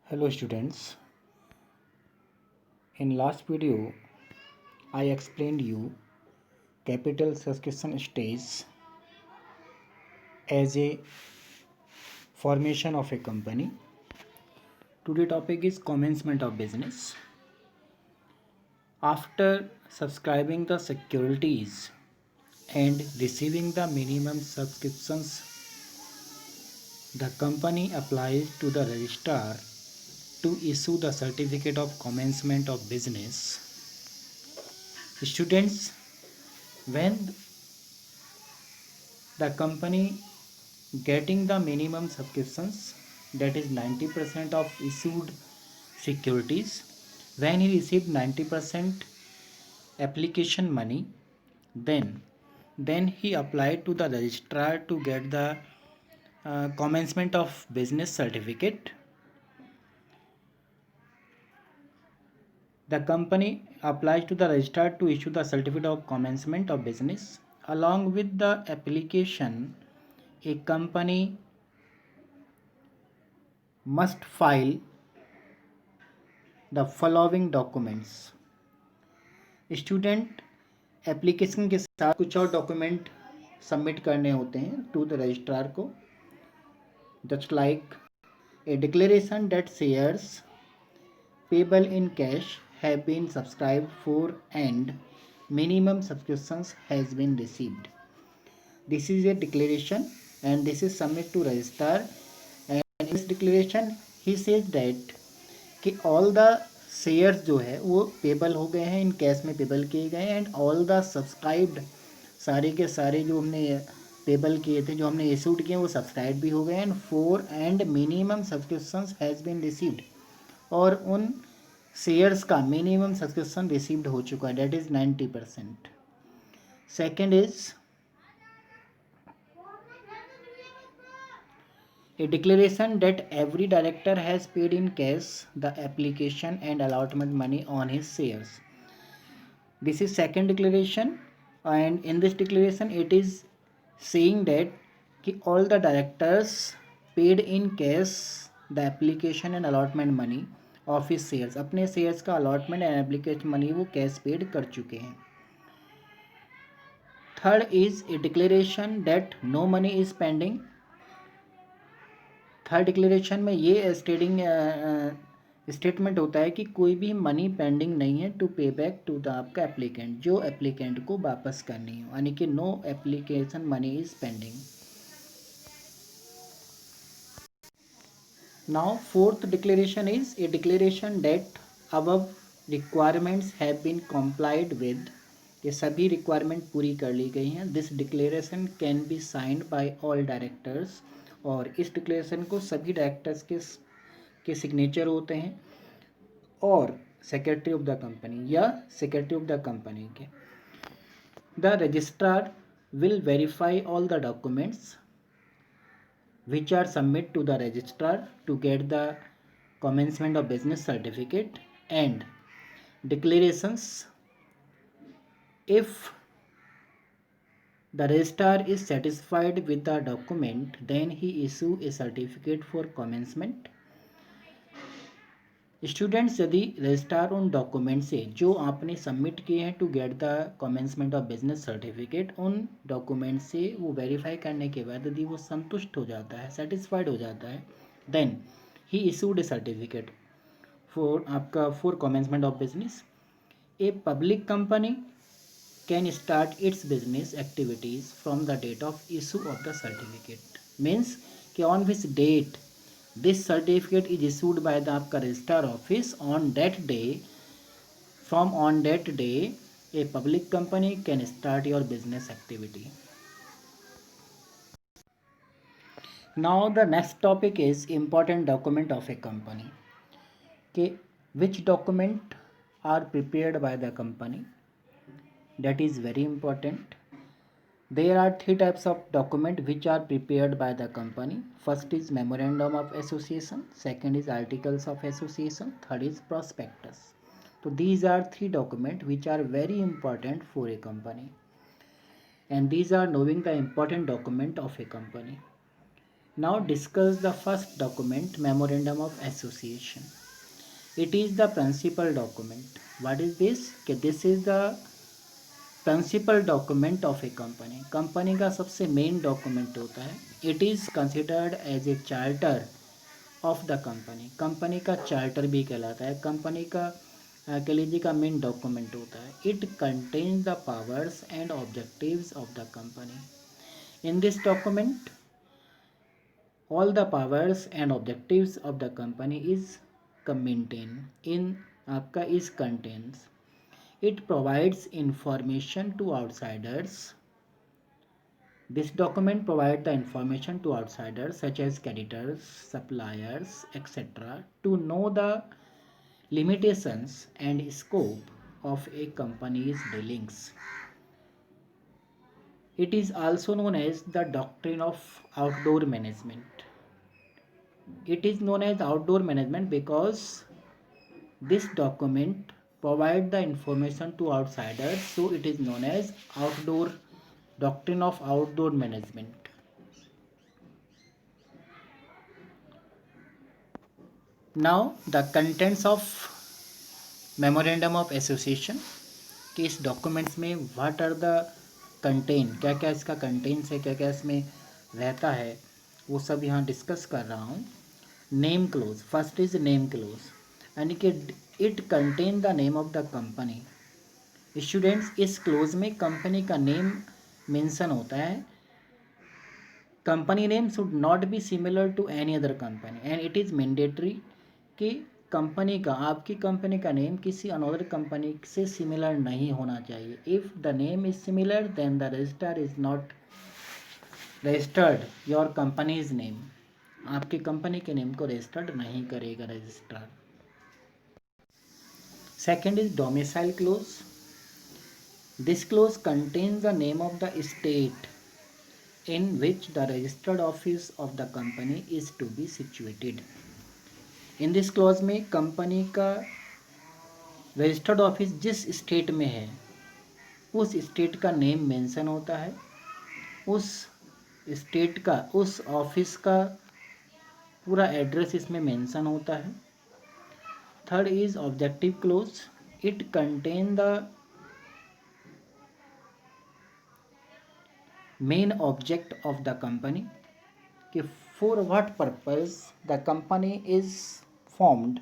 Hello students, in last video I explained you capital succession stage as a formation of a company. Today topic is commencement of business. After subscribing the securities and receiving the minimum subscriptions, the company applies to the registrar to issue the certificate of commencement of business. Students, when the company getting the minimum subscriptions, that is 90% of issued securities, when he received 90% application money, then he applied to the registrar to get the commencement of business certificate. The company applies to the registrar to issue the certificate of commencement of business. Along with the application, a company must file the following documents. Student application के साथ कुछ और document submit करने होते हैं to the registrar को, just like a declaration that shares payable in cash have been subscribed for and minimum subscriptions has been received. This is a declaration and this is submit to registrar, and in this declaration he says that कि all the shares जो है वो payable हो गए हैं, in cash में payable किए गए हैं, एंड ऑल द सब्सक्राइब्ड सारे के सारे जो हमने पेबल किए थे, जो हमने इशूड किए वो सब्सक्राइब भी हो गए हैं, and for and minimum subscriptions has been received, और उन शेयर्स का मिनिमम सब्सक्रिप्शन रिसीव्ड हो चुका है, that is 90%. Second is a declaration that every director has paid in cash the application and allotment money on his shares. This is second declaration, and in this declaration it is saying that कि all the directors paid in cash the application and allotment money of his shares. अपने shares का allotment and application money वो cash paid कर चुके हैं. Third is a declaration that no money is pending. Third declaration में ये statement होता है कि कोई भी मनी पेंडिंग नहीं है to pay back to the आपका एप्लीकेंट, जो एप्लीकेंट को वापस करनी हो, यानी कि no application money is pending. Now fourth declaration is a declaration that above requirements have been complied with. ये सभी रिक्वायरमेंट पूरी कर ली गई हैं. This declaration can be signed by all directors, और इस डिक्लेरेशन को सभी डायरेक्टर्स के सिग्नेचर होते हैं, और सेक्रेटरी ऑफ द कंपनी या सेक्रेटरी ऑफ द कंपनी के. The registrar will verify all the documents which are submit to the registrar to get the commencement of business certificate and declarations. If the registrar is satisfied with the document, then he issue a certificate for commencement. Students, यदि registrar उन document से जो आपने submit किए हैं to get the commencement of business certificate, उन document से वो वेरीफाई करने के बाद यदि वो संतुष्ट हो जाता है, सेटिस्फाइड हो जाता है, देन ही issued a certificate for commencement of business. A public company can start its business activities from the date of issue of the certificate. Means कि on which date this certificate is issued by the आपका registrar office, on that day, from on that day a public company can start your business activity. Now the next topic is important document of a company. कि which document are prepared by the company, that is very important. There are three types of document which are prepared by the company. First is memorandum of association, second is articles of association, third is prospectus. So these are three documents which are very important for a company, and these are knowing the important document of a company. Now discuss the first document, Memorandum of Association. It is the principal document. What is this? कि this is the principal document of a company. Company का सबसे main document होता है. It is considered as a charter of the company. Company का charter भी कहलाता है. Company का कह लीजिए का मेन डॉक्यूमेंट होता है. It contains the powers and objectives of the company. In this document, all the powers and objectives of the company is maintained in आपका is contains. It provides information to outsiders. This document provides the information to outsiders such as creditors, suppliers, etc. to know the limitations and scope of a company's dealings. It is also known as the doctrine of outdoor management. It is known as outdoor management because this document provides the information to outsiders, so it is known as outdoor doctrine of outdoor management. Now the contents of memorandum of association कि इस documents में what are the contain, क्या क्या इसका contents है, क्या क्या इसमें रहता है, वो सब यहाँ डिस्कस कर रहा हूँ. Name clause. First is name clause, यानी कि it contain the name of the company. Students, इस क्लोज में कंपनी का नेम मेंशन होता है. Company name should not be similar to any other company and it is mandatory कि company का, आपकी कंपनी का नेम किसी अनदर कंपनी से सिमिलर नहीं होना चाहिए. If the name is similar then the register is not registered your company's name. आपकी कंपनी के नेम को रजिस्टर्ड नहीं करेगा registrar. Second is domicile clause. This clause contains the name of the state in which the registered office of the company is to be situated. In this clause में company का registered office जिस state में है उस state का name mention होता है. उस स्टेट का, उस ऑफिस का पूरा एड्रेस इसमें मेंशन होता है. Third is objective clause. It contain the main object of the company कि for what purpose the company is formed.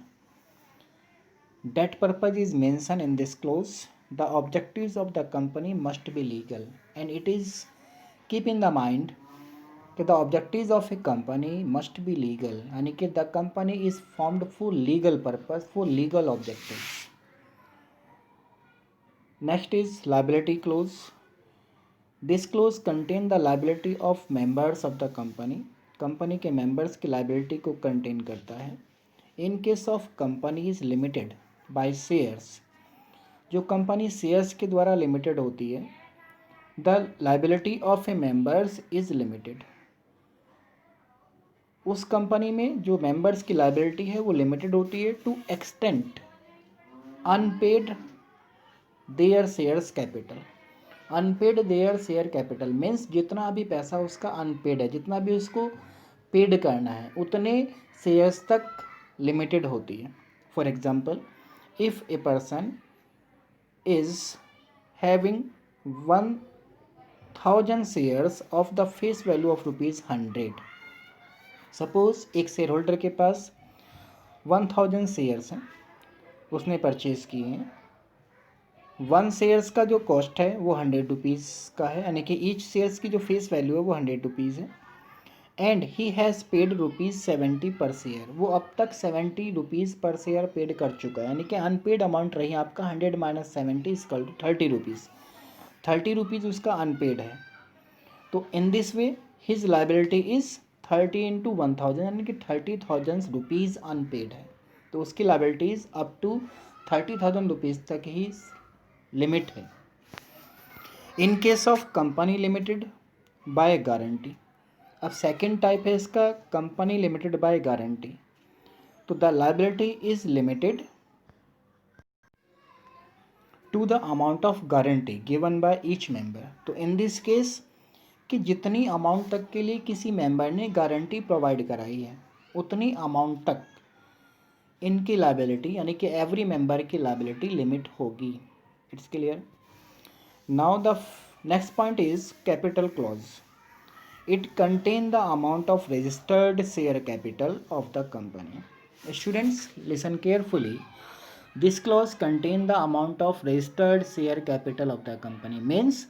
That purpose is mention in this clause. The objectives of the company must be legal and it is keep in the mind कि the objectives of a company must be legal, यानी कि the company is formed for legal purpose, for legal objectives. Next is liability close. This close contain the liability of members of the company. Company के members की liability को contain करता है. In case of company is limited by shares. जो company shares के द्वारा limited होती है, the liability of A members is limited. उस कंपनी में जो मेंबर्स की लायबिलिटी है वो लिमिटेड होती है to extent unpaid their shares capital. Unpaid their share capital means जितना भी पैसा उसका अनपेड है, जितना भी उसको पेड करना है उतने शेयर्स तक लिमिटेड होती है. For example, if a person is having 1000 shares of the face value of ₹100. Suppose एक शेयर होल्डर के पास 1000 शेयर्स हैं, उसने परचेज किए हैं. 1 शेयर्स का जो कॉस्ट है वो ₹100 का है, यानी कि ईच शेयर्स की जो फेस वैल्यू है वो ₹100 है. एंड ही हैज़ पेड ₹70 पर शेयर. वो अब तक ₹70 पर शेयर पेड कर चुका है, यानी कि अनपेड अमाउंट रही आपका 100 - 70 = ₹30. ₹30 उसका अनपेड है. तो in this way his liability is 30 × 1000, यानी कि ₹30,000 अनपेड है. तो उसकी लायबिलिटीज अप टू ₹30,000 तक ही लिमिट है. In case of company limited by guarantee. अब सेकेंड टाइप है इसका, कंपनी लिमिटेड बाय गारंटी. तो the liability is limited to the amount of guarantee given by each member. तो इन दिस केस कि जितनी अमाउंट तक के लिए किसी मेंबर ने गारंटी प्रोवाइड कराई है उतनी अमाउंट तक इनकी लायबिलिटी यानी कि एवरी मेंबर की लायबिलिटी लिमिट होगी. It's clear. Now the next point is capital clause. It contains the amount of registered share capital of the company. Students, listen carefully. This clause contains the amount of registered share capital of the company. Means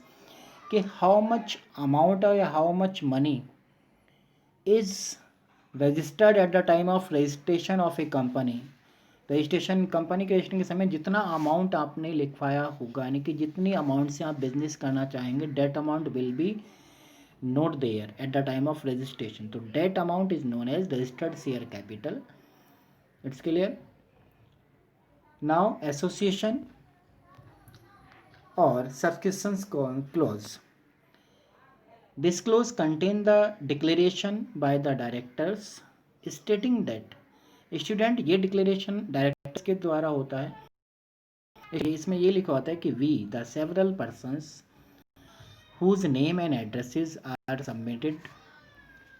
कि how much amount or how much money is registered at the time of registration of a company. Registration company के registration के समय जितना amount आपने लिखवाया होगा यानी कि जितनी अमाउंट से आप बिजनेस करना चाहेंगे debt amount will be not there at the time of registration. So that amount is known as registered share capital. It's clear. Now association or subscriptions clause. This clause contains the declaration by the directors stating that student ये declaration directors के द्वारा होता है. इसमें ये लिखा होता है कि we the several persons whose name and addresses are submitted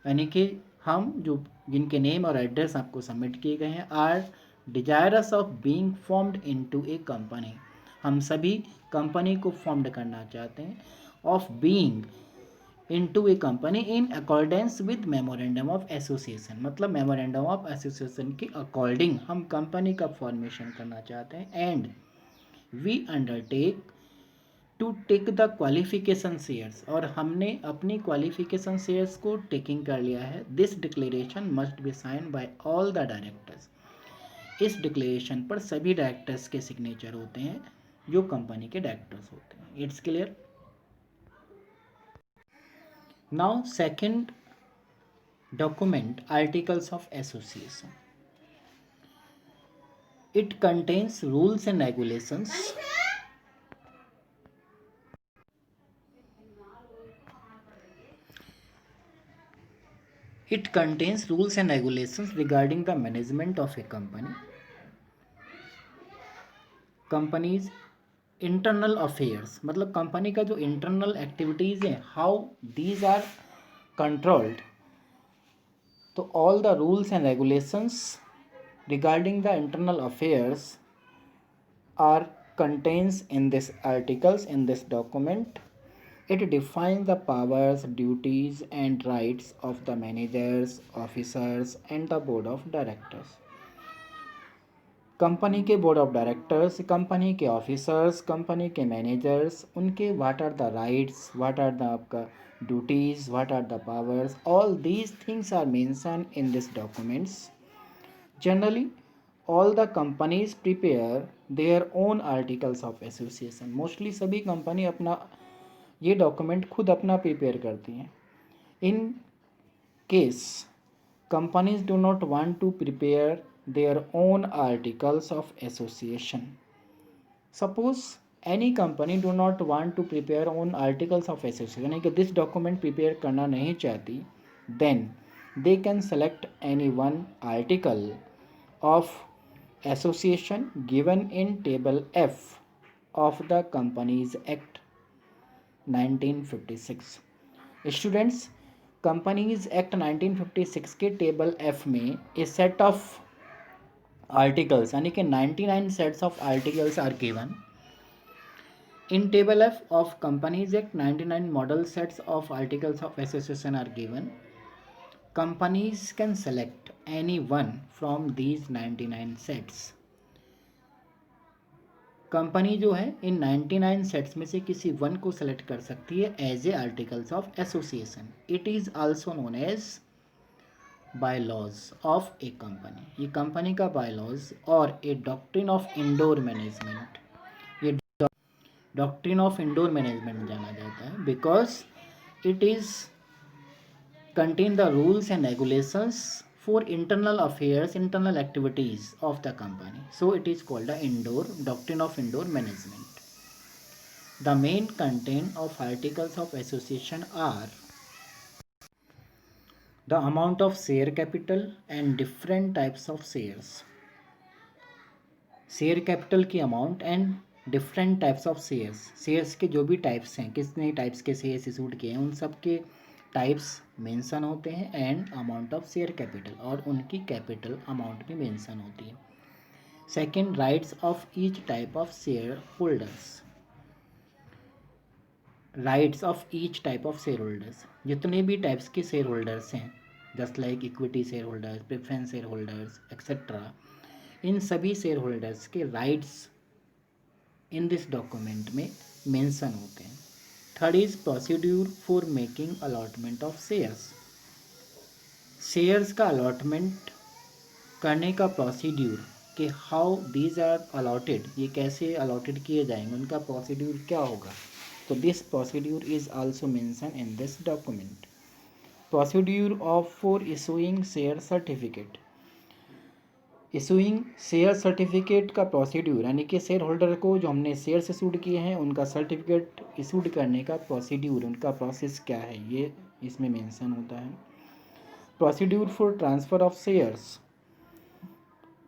यानी कि हम जो जिनके नेम और एड्रेस आपको सबमिट किए गए हैं are desirous of being formed into a company. हम सभी कंपनी को फॉर्म्ड करना चाहते हैं. Of being into a company in accordance with memorandum of association. मतलब मेमोरेंडम ऑफ एसोसिएशन के अकॉर्डिंग हम कंपनी का फॉर्मेशन करना चाहते हैं. And we undertake to take the qualification shares और हमने अपनी क्वालिफिकेशन शेयर्स को टेकिंग कर लिया है. This declaration must be sign by all the directors. इस डिक्लेरेशन पर सभी डायरेक्टर्स के सिग्नेचर होते हैं जो कंपनी के डायरेक्टर्स होते हैं. It's clear. Now second document articles of association. It contains rules and regulations It contains rules and regulations regarding the management of a company, company's internal affairs. मतलब company का जो internal activities हैं how these are controlled. तो all the rules and regulations regarding the internal affairs are contains in this articles in this document. It defines the powers, duties and rights of the managers, officers and the board of directors. कंपनी के board of directors, कंपनी के officers, कंपनी के managers, उनके what are the rights, what are the आपका duties, what are the powers, all these things are mention in this documents. Generally all the companies prepare their own articles of association. Mostly सभी कंपनी अपना ये document खुद अपना prepare करती हैं. In case companies do not want to prepare their own articles of association. Suppose any company do not want to prepare own articles of association यानी कि दिस डॉक्यूमेंट प्रिपेयर करना नहीं चाहती, then they can select any one article of association given in table F of the companies act 1956. Students, companies act 1956 के table F में ए set of articles यानी कि 99 sets of articles are given. In table F of companies act 99 model sets of articles of association are given. Companies can select any one from these 99 sets. Company जो है इन 99 sets में से किसी one को select कर सकती है as a articles of association. It is also known as bylaws of a company. ये कंपनी का बायलॉज और a doctrine of indoor management. ये डॉक्ट्रिन ऑफ इंडोर मैनेजमेंट जाना जाता है because it is contain the rules and regulations for internal affairs, internal activities of the company. So it is called the doctrine of indoor management. The main content of articles of association are the amount of share capital and different types of shares. Share capital की amount and different types of shares के जो भी types हैं, कितने types के shares issued किए हैं, उन सब के टाइप्स मेंशन होते हैं, and amount of share capital, और उनकी कैपिटल अमाउंट भी मेंशन होती है। Second, rights of each type of share holders. Rights of each type of share holders, जितने भी टाइप्स के शेयर होल्डर्स हैं, just like equity share holders, preference share holders etcetera, इन सभी शेयर होल्डर्स के राइट्स इन दिस डॉक्यूमेंट में mention होते हैं। Third is procedure for making allotment of shares. Shares का अलॉटमेंट करने का प्रोसीड्यूर, कि हाउ दीज आर अलॉटेड, ये कैसे अलॉटेड किए जाएंगे, उनका प्रोसीड्यूर क्या होगा, तो this procedure is also mention in this document. Procedure of for issuing share certificate. Issuing share certificate का प्रोसीड्यूर, यानी कि शेयर होल्डर को जो हमने शेयर्स इशूड किए हैं उनका सर्टिफिकेट इशूड करने का प्रोसीड्यूर, उनका प्रोसेस क्या है, ये इसमें मेंशन होता है। Procedure for transfer of shares.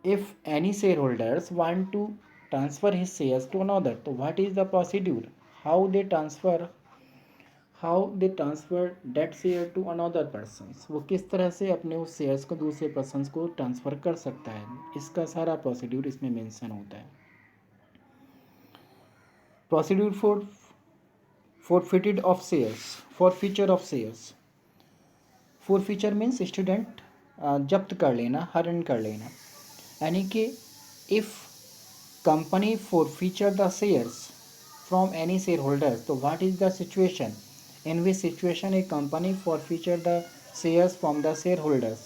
If any share holders want to transfer his shares to another, तो what is the procedure, how they transfer that share to another persons, वो किस तरह से अपने उस शेयर्स को दूसरे पर्सन्स को ट्रांसफ़र कर सकता है, इसका सारा प्रोसीड्यूर इसमें मेंशन होता है। Procedure for forfeited of shares, forfeiture of shares. Forfeiture means student जब्त कर लेना, हरण कर लेना, यानी कि if company forfeiture the shares from any share holders, तो what is the situation, in which situation a company forfeiture the shares from the share holders.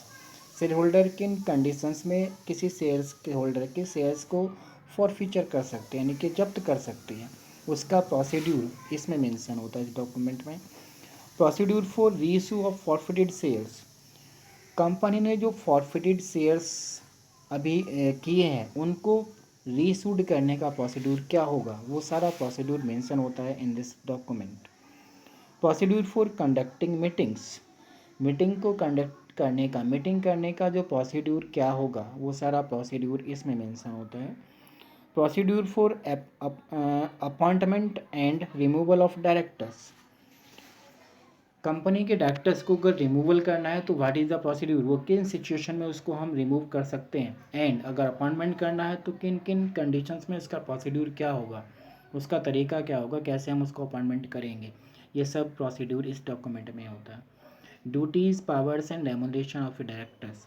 Share holder किन कंडीशंस में किसी शेयर्स के होल्डर के शेयर्स को forfeiture कर सकते हैं, यानी कि जब्त कर सकते हैं, उसका प्रोसीड्यूर इसमें मेंशन होता है इस डॉक्यूमेंट में। Procedure for reissue of forfeited shares. Company ने जो फॉरफिटेड शेयर्स अभी किए हैं उनको रीइशूड करने का प्रोसीड्यूर क्या होगा, वो सारा प्रोसीड्यूर मेंशन होता है इन this document. Procedure for conducting meetings. Meeting को कंडक्ट करने का, मीटिंग करने का जो प्रोसीड्यूर क्या होगा, वो सारा प्रोसीड्यूर इसमें मेंशन होता है। Procedure for appointment and removal of directors. कंपनी के डायरेक्टर्स को अगर रिमूवल करना है तो व्हाट इज़ द प्रोसीड्यूर, वो किन सिचुएशन में उसको हम रिमूव कर सकते हैं, एंड अगर अपॉइंटमेंट करना है तो किन किन कंडीशंस में उसका प्रोसीड्यूर क्या होगा, उसका तरीका क्या होगा, कैसे हम उसको अपॉइंटमेंट करेंगे, ये सब प्रोसीड्यूर इस डॉक्यूमेंट में होता है। Duties, powers and remuneration of directors.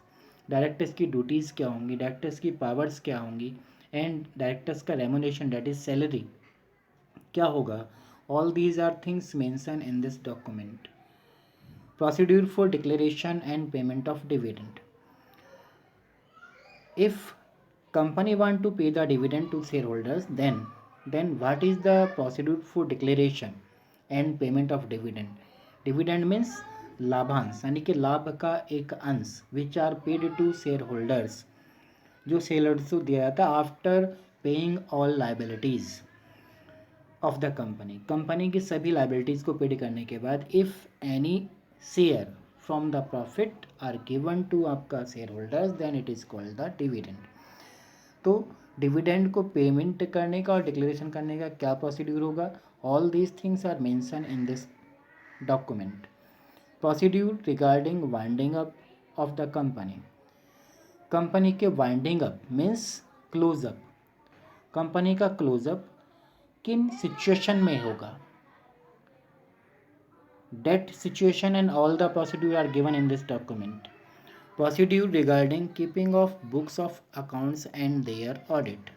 Directors की ड्यूटीज़ क्या होंगी, डायरेक्टर्स की पावर्स क्या होंगी, एंड डायरेक्टर्स का रेमुनरेशन दैट इज सैलरी क्या होगा, all these are things mention in this document. Procedure for declaration and payment of dividend. If company want to pay the dividend to shareholders, then what is the procedure for declaration and payment of dividend? Dividend means लाभांश, यानी कि लाभ का एक अंश, which are paid to shareholders, जो shareholders को दिया जाता है after paying all liabilities of the company. Company की सभी लाइबिलिटीज़ को पेड करने के बाद if any share from the profit are given to आपका share holders, then it is called the dividend. तो डिविडेंड को पेमेंट करने का और डिक्लेरेशन करने का क्या प्रोसीड्यूर होगा, all these things are mention in this document. Procedure regarding winding up of the company. Company के winding up means close up, company का क्लोजअप किन सिचुएशन में होगा, that situation and all the procedure are given in this document. Procedure regarding keeping of books of accounts and their audit.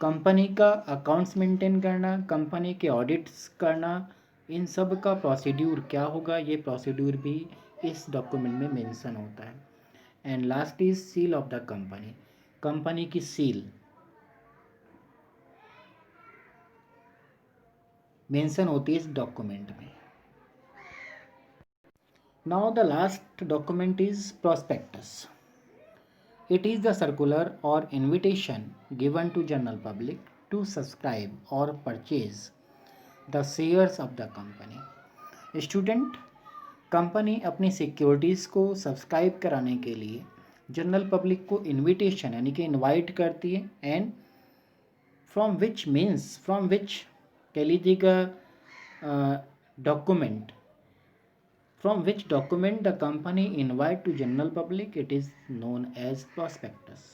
Company का accounts maintain करना, company के audits करना, इन सब का प्रोसीड्यूर क्या होगा, ये प्रोसीड्यूर भी इस डॉक्यूमेंट में मेंशन होता है। And last is seal of the company. Company की सील मेंशन होती है इस डॉक्यूमेंट में। Now the last document is prospectus. It is the circular or invitation given to general public to subscribe or purchase the shares of the company. Student, company अपनी securities को subscribe कराने के लिए general public को invitation यानी कि invite करती है, and from which means from which कह लीजिएगा document, from which document the company invite to general public, it is known as prospectus.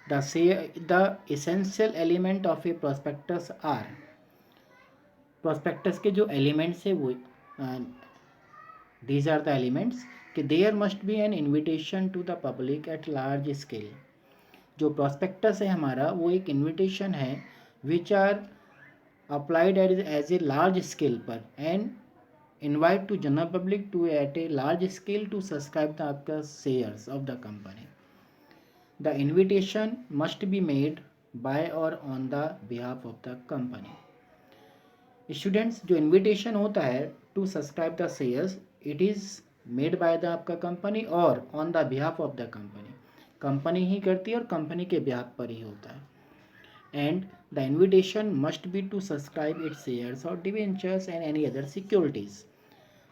The essential element of a prospectus are, prospectus के जो elements है वो these are the elements कि there must be an invitation to the public at large scale. जो prospectus है हमारा वो एक invitation है which are applied as a large scale पर and invite to general public to at a large scale to subscribe the आपका shares of the company. The invitation must be made by or on the behalf of the company. Students, जो invitation होता है to subscribe the shares, it is made by the आपका company और on the behalf of the company. Company ही करती है और company के behalf पर ही होता है. And the invitation must be to subscribe its shares or debentures and any other securities.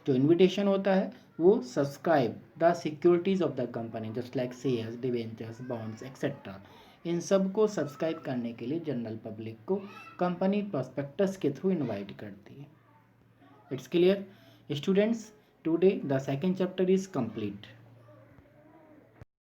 जो इन्विटेशन होता है वो subscribe the securities of the company just like shares, debentures, bonds etcetera, इन सब को सब्सक्राइब करने के लिए जनरल पब्लिक को कंपनी प्रॉस्पेक्टस के थ्रू इनवाइट करती है. It's clear students, today the second chapter is complete.